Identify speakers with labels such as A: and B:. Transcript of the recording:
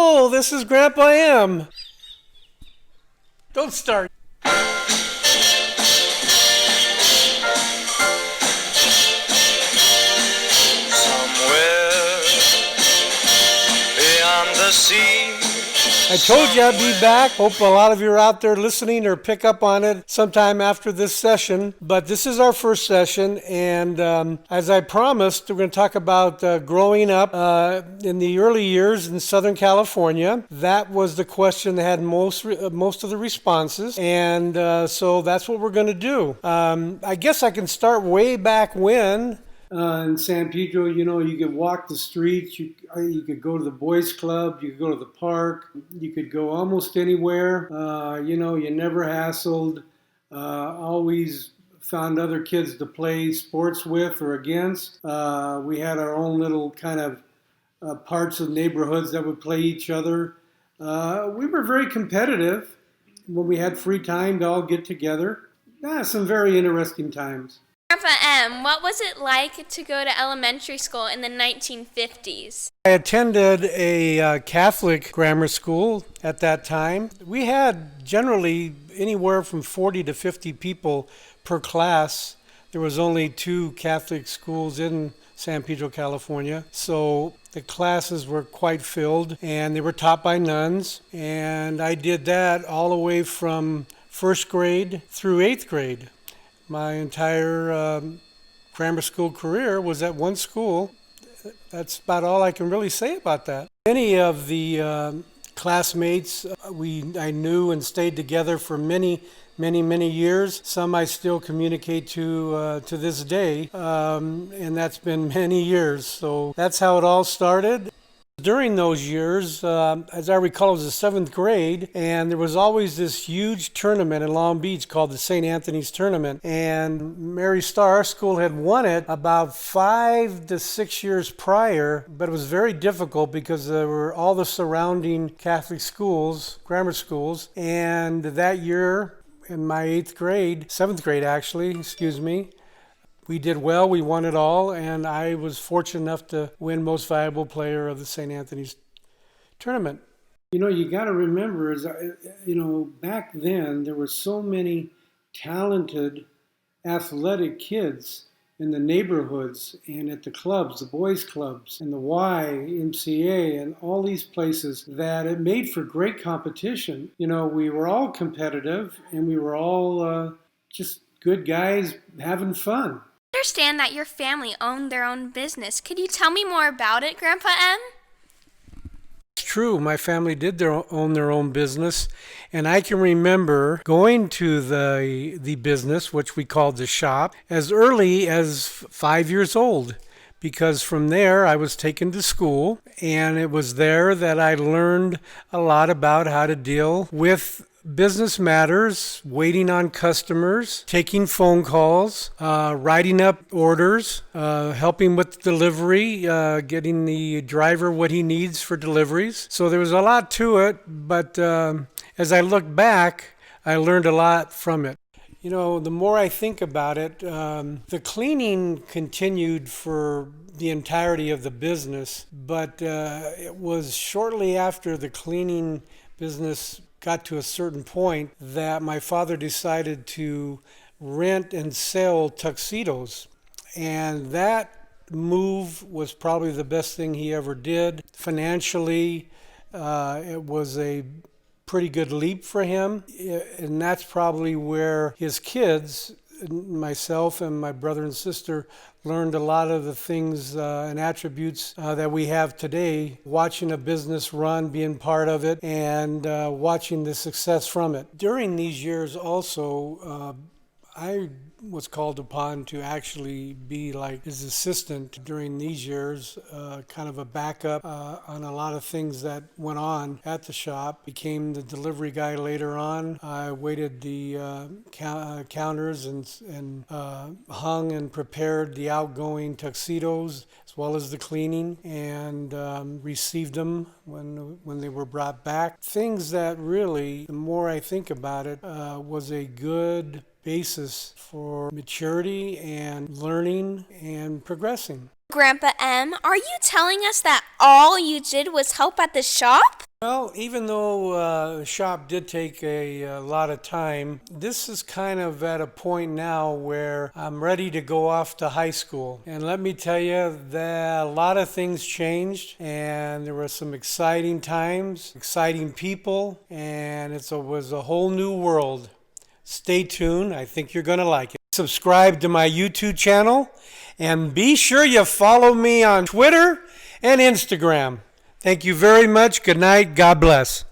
A: Hello, this is Grandpa M. Don't start.
B: Somewhere beyond the sea.
A: I told you I'd be back. Hope a lot of you are out there listening or pick up on it sometime after this session. But this is our first session, and as I promised, we're going to talk about growing up in the early years in Southern California. That was the question that had most of the responses, and so that's what we're going to do. I guess I can start way back when. In San Pedro, you could walk the streets, you could go to the boys club, you could go to the park, you could go almost anywhere. You never hassled, always found other kids to play sports with or against. We had our own little kind of parts of neighborhoods that would play each other. We were very competitive when we had free time to all get together. Some very interesting times.
C: Grandpa M, what was it like to go to elementary school in the 1950s?
A: I attended a Catholic grammar school at that time. We had generally anywhere from 40 to 50 people per class. There was only 2 Catholic schools in San Pedro, California. So the classes were quite filled, and they were taught by nuns. And I did that all the way from first grade through 8th grade. My entire grammar school career was at one school. That's about all I can really say about that. Many of the classmates I knew and stayed together for many years. Some I still communicate to this day, and that's been many years. So that's how it all started. During those years, as I recall, it was the 7th grade, and there was always this huge tournament in Long Beach called the St. Anthony's Tournament. And Mary Star School had won it about 5 to 6 years prior, but it was very difficult because there were all the surrounding Catholic schools, grammar schools, and that year in my 7th grade actually, we did well, we won it all, and I was fortunate enough to win Most Valuable Player of the St. Anthony's Tournament. You got to remember, back then there were so many talented athletic kids in the neighborhoods and at the clubs, the boys clubs, and the YMCA, and all these places that it made for great competition. We were all competitive, and we were all just good guys having fun.
C: I understand that your family owned their own business. Could you tell me more about it, Grandpa M?
A: It's true. My family did own their own business, and I can remember going to the business, which we called the shop, as early as 5 years old, because from there I was taken to school, and it was there that I learned a lot about how to deal with business matters, waiting on customers, taking phone calls, writing up orders, helping with delivery, getting the driver what he needs for deliveries. So there was a lot to it, but as I look back, I learned a lot from it. The more I think about it, the cleaning continued for the entirety of the business, but it was shortly after the cleaning business got to a certain point that my father decided to rent and sell tuxedos. And that move was probably the best thing he ever did. Financially, it was a pretty good leap for him. And that's probably where his kids, myself and my brother and sister, learned a lot of the things and attributes that we have today, watching a business run, being part of it, and watching the success from it. During these years also, I was called upon to actually be like his assistant during these years, kind of a backup on a lot of things that went on at the shop. Became the delivery guy later on. I waited the counters and hung and prepared the outgoing tuxedos as well as the cleaning, and received them when they were brought back. Things that really, the more I think about it, was a good basis for maturity and learning and progressing.
C: Grandpa M, are you telling us that all you did was help at the shop?
A: Well, even though the shop did take a lot of time, this is kind of at a point now where I'm ready to go off to high school. And let me tell you that a lot of things changed, and there were some exciting times, exciting people, and was a whole new world. Stay tuned. I think you're going to like it. Subscribe to my YouTube channel, and be sure you follow me on Twitter and Instagram. Thank you very much. Good night. God bless.